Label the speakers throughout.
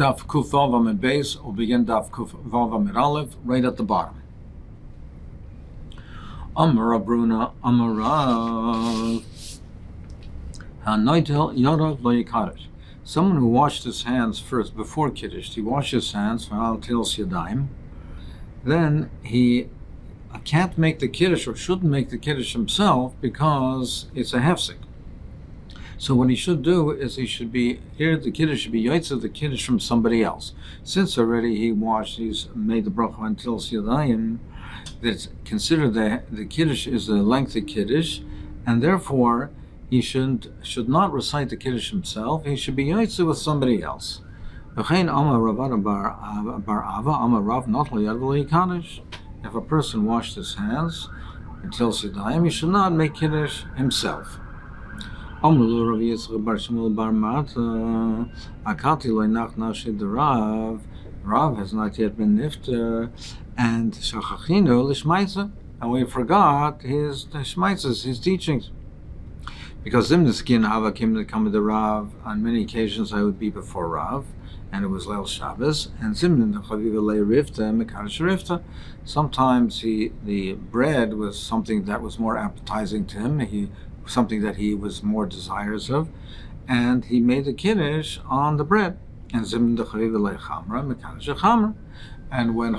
Speaker 1: Daf Kuf Vav Amid Beis, or begin Daf Kuf Vav Amid Aleph, right at the bottom. Amar Bruna, Amarav Hanoitel Yodav Lo Yikadosh. Someone who washed his hands first before Kiddush, he washed his hands for Al Tils Yadayim, then he can't make the Kiddush or shouldn't make the Kiddush himself because it's a hefsek. So what he should do is he should be, here the Kiddush should be Yaitza the Kiddush from somebody else. Since already he washed, he's made the bracha until Yadayim, that's considered the Kiddush is a lengthy Kiddush, and therefore he should not recite the Kiddush himself, he should be Yaitza with somebody else. If a person washed his hands until Yadayim, he should not make Kiddush himself. Rav has not yet been nifter, and we forgot his shmaitzes, his teachings. Because Zimniskin Hava came to come with the Rav, on many occasions I would be before Rav, and it was Leil Shabbos, and Zimnin Chaviva Le Rifta, Mekadosh Rifta. Sometimes the bread was something that was more appetizing to him, something that he was more desirous of, and he made the Kiddush on the bread. And Zimnin Chaviva Le Chamra, Mekadosh Chamra. And when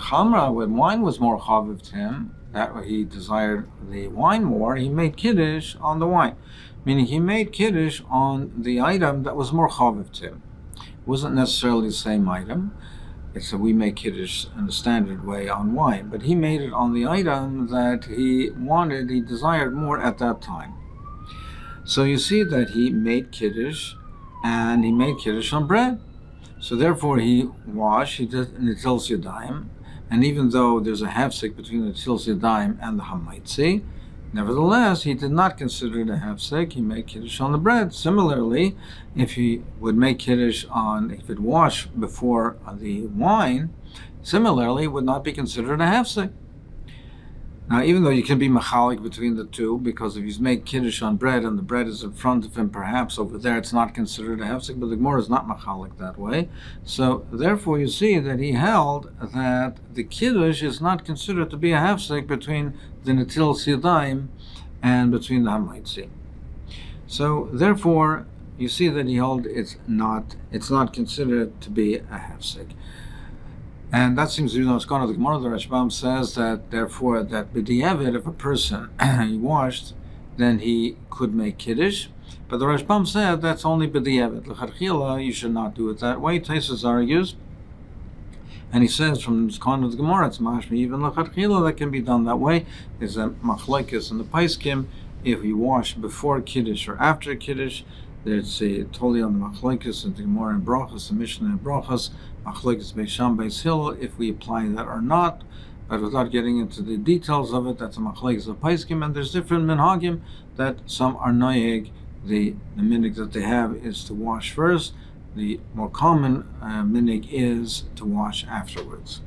Speaker 1: wine was more chaviv to him, that he desired the wine more, he made Kiddush on the wine. Meaning he made Kiddush on the item that was more chaviv to him. It wasn't necessarily the same item. It's we make Kiddush in the standard way on wine, but he made it on the item that he desired more at that time. So you see that he made Kiddush, and he made Kiddush on bread. So therefore he did an Nitils Yadayim, and even though there's a hefsek between the Nitils Yadayim and the Hamaitzi, nevertheless, he did not consider it a hefsek, he made Kiddush on the bread. Similarly, if he would make Kiddush if it washed before the wine, similarly, it would not be considered a hefsek. Now, even though you can be machalik between the two, because if he's made Kiddush on bread and the bread is in front of him, perhaps over there it's not considered a hefsek, but the Gemara is not machalik that way. So, therefore, you see that he held that the Kiddush is not considered to be a hefsek between the Netil Yadayim and between the Hamaitzi. So, therefore, you see that he held it's not considered to be a hefsek. And that seems to be what's going on. The Gemara, the Rashbam says that therefore that b'diavad, if a person he washed, then he could make Kiddush. But the Rashbam said that's only b'diavad. L'chadchila, you should not do it that way. Taisus argues, and he says from this corner of the Gemara, it's mashmi even l'chadchila that can be done that way. There's a machlekes in the Paiskim if you wash before Kiddush or after Kiddush. There's a totally on the machlekes and the Gemara and Brachas, the Mishnah and Brachas, machlekes Beis Sham Beis Hill, if we apply that or not. But without getting into the details of it, that's a machlekes of Paiskim, and there's different minhagim that some are noyeg. The minig that they have is to wash first. The more common minig is to wash afterwards.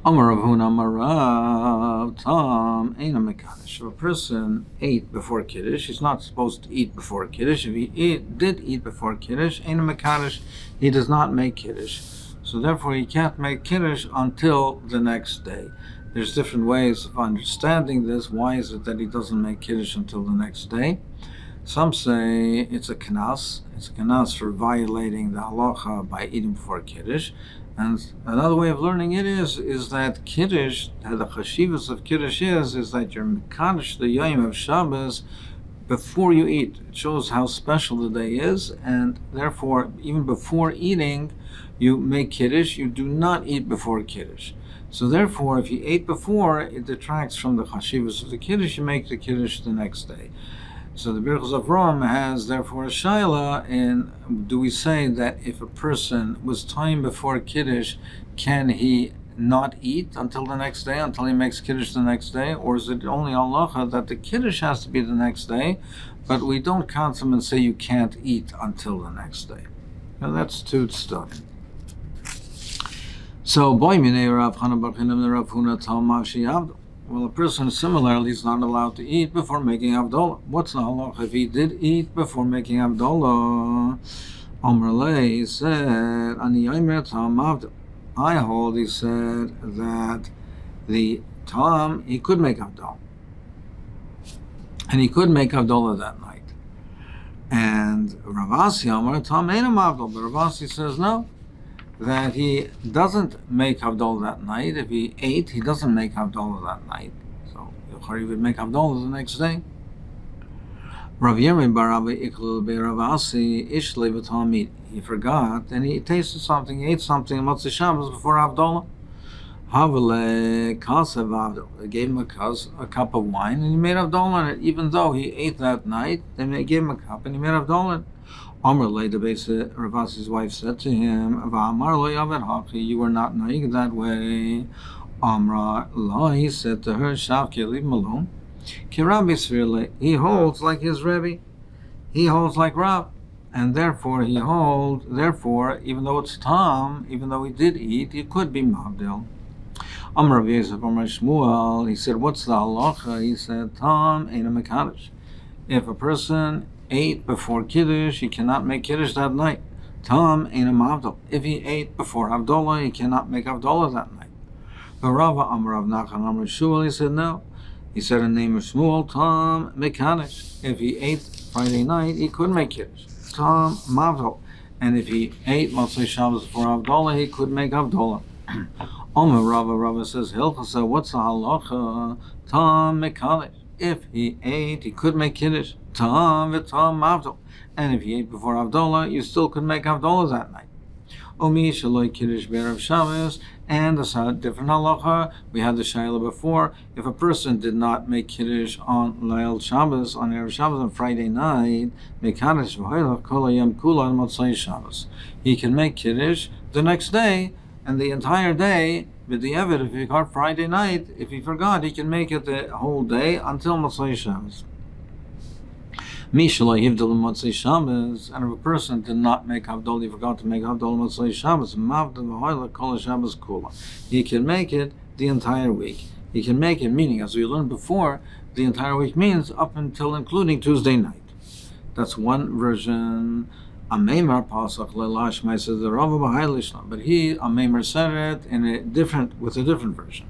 Speaker 1: Amar Rav Huna Amar Rav Tam Eina Mekadosh. If a person ate before Kiddush, he's not supposed to eat before Kiddush. If he did eat before Kiddush, Eina Mekadosh, he does not make Kiddush. So therefore he can't make Kiddush until the next day. There's different ways of understanding this. Why is it that he doesn't make Kiddush until the next day? Some say it's a knas. It's a knas for violating the halacha by eating before Kiddush. And another way of learning it is that Kiddush, the chashivas of Kiddush is that you're mekadosh the Yom of Shabbos before you eat. It shows how special the day is, and therefore, even before eating, you make Kiddush. You do not eat before Kiddush. So therefore, if you ate before, it detracts from the chashivas of the Kiddush. You make the Kiddush the next day. So the Birchos of Ram has therefore a shaila, and do we say that if a person was time before Kiddush, can he not eat until the next day, until he makes Kiddush the next day? Or is it only halacha that the Kiddush has to be the next day, but we don't count them and say you can't eat until the next day? Now that's two stuff. So, boy, minei Rav Chana bar Chinam Rav Huna Tal Mavshi Avdo. Well, a person similarly is not allowed to eat before making Havdalah. What's the halach if he did eat before making Havdalah? Omrle, he said, Ani Yomer Tam Mavdil. I hold, he said, that the Tam, he could make Havdalah. And he could make Havdalah that night. And Ravasi Amar Tam Eina Mavdil. But Ravasi says no, that he doesn't make Havdalah that night. If he ate, he doesn't make Havdalah that night. So he would make Havdalah the next day. Rav Yomi Barabi Iklul Ravasi Ishle V'Talmid. He forgot, and he tasted something, he ate something on Motzei Shabbos before Havdalah. Havale Kasev Havdalah. They gave him a cup of wine, and he made Havdalah on it. Even though he ate that night, they gave him a cup, and he made Havdalah on it. Amrle, the base Ravasi's wife said to him, V'Amarle Yavet Hachi, you were not naig that way. Amra La, he said to her, Shavki, leave him alone. Kirabi Svirle, he holds like his Rebbe. He holds like Rav. And therefore, even though it's Tam, even though he did eat, he could be Mavdil. Amr Rav Yosef, Amr Shmuel, he said, what's the halacha? He said, Tam ain't a Mekadosh. If a person ate before Kiddush, he cannot make Kiddush that night. Tam ain't a Mavdil. If he ate before Havdalah, he cannot make Havdalah that night. But Rava Amr Rav Nachman, Amr Shmuel, he said, no. He said in the name of Shmuel, Tam Mekadosh. If he ate Friday night, he could make Kiddush. Tam Mavdil. And if he ate Motzei Shabbos before Havdalah, he could make Havdalah. Omer Rava says, Hilchasa, what's the halacha? Tam Mekadosh. If he ate, he could make Kiddush. Tam v'tam Mavdil. And if he ate before Havdalah, you still could make Havdalah that night. Omi Shaloi Kiddush B'Erev Shabbos, and a different halacha. We had the Shaila before. If a person did not make Kiddush on Leil Shabbos, on Erev Shabbos on Friday night, Mekadosh V'Hoilach Kol Hayom Kula on Motzei Shabbos. He can make Kiddush the next day, and the entire day, with the Evid, if he got Friday night, if he forgot, he can make it the whole day until Motzei Shabbos. Mishalai Hivdal Motzei Shabbos, and if a person did not make Havdalah, he forgot to make Havdalah Motzei Shabbos, Mavdal V'Hoilach Kol Shabbos Kula. He can make it the entire week. He can make it, meaning, as we learned before, the entire week means up until including Tuesday night. That's one version. Amemar Pasach Lelashmai says the Rava B'Hailishna, but he Amemar said it with a different version.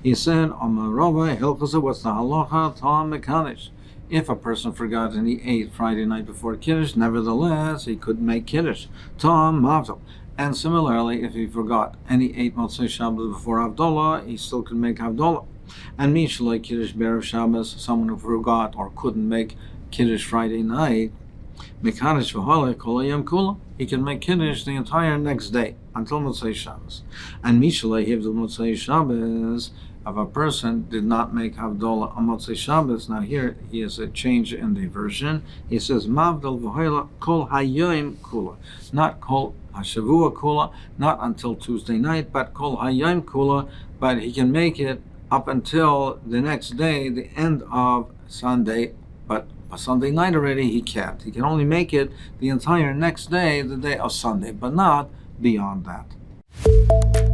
Speaker 1: He said, Amar Rava Hilchasa, what's the halacha? Tam Mekadosh. If a person forgot and he ate Friday night before Kiddush, nevertheless, he could make Kiddush. Tam Mavdil. And similarly, if he forgot and he ate Motzei Shabbos before Havdalah, he still could make Havdalah. And Mishalei Kiddush B'Erev Shabbos, someone who forgot or couldn't make Kiddush Friday night, Mekadosh V'Hoilach Kol Hayom Kula. He can make Kiddush the entire next day until Motzei Shabbos. And Mishalei Hivdal Motzei Shabbos, if a person did not make Havdalah on Motzei Shabbos, now here he has a change in the version. He says Mavdal V'Hoilach Kol Hayom Kula, not Kol Hashavua Kula, not until Tuesday night, but Kol Hayom Kula. But he can make it up until the next day, the end of Sunday. But Sunday night already he can't. He can only make it the entire next day, the day of Sunday, but not beyond that.